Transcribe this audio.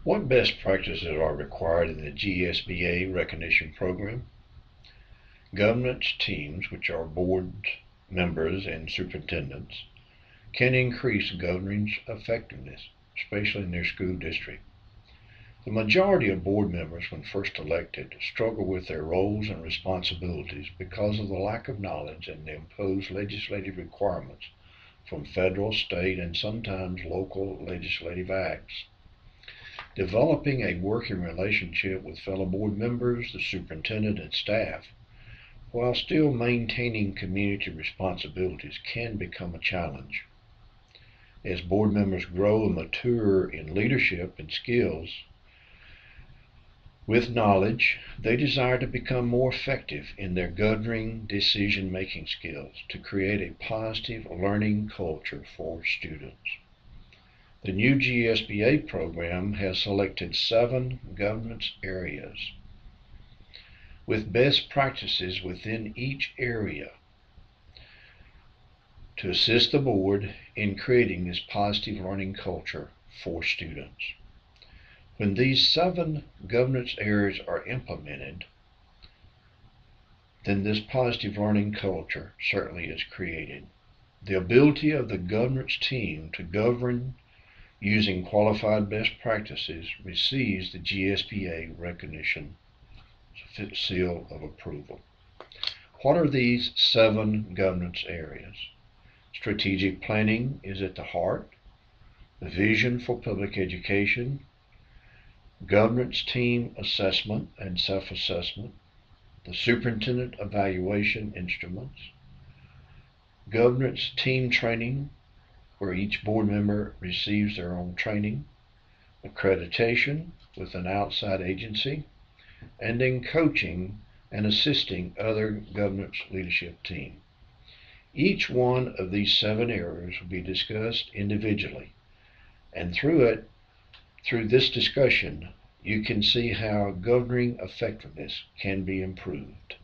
What best practices are required in the GSBA recognition program? Governance teams, which are board members and superintendents, can increase governance effectiveness, especially in their school district. The majority of board members, when first elected, struggle with their roles and responsibilities because of the lack of knowledge and the imposed legislative requirements from federal, state, and sometimes local legislative acts. Developing a working relationship with fellow board members, the superintendent, and staff, while still maintaining community responsibilities, can become a challenge. As board members grow and mature in leadership and skills, with knowledge, they desire to become more effective in their governing decision-making skills to create a positive learning culture for students. The new GSBA program has selected 7 governance areas with best practices within each area to assist the board in creating this positive learning culture for students. When these 7 governance areas are implemented, then this positive learning culture certainly is created. The ability of the governance team to govern using qualified best practices receives the GSBA recognition seal of approval. What are these 7 governance areas? Strategic planning is at the heart. The vision for public education, governance team assessment and self-assessment, the superintendent evaluation instruments, governance team training, where each board member receives their own training, accreditation with an outside agency, and then coaching and assisting other governance leadership team. Each one of these 7 areas will be discussed individually, and through this discussion, you can see how governing effectiveness can be improved.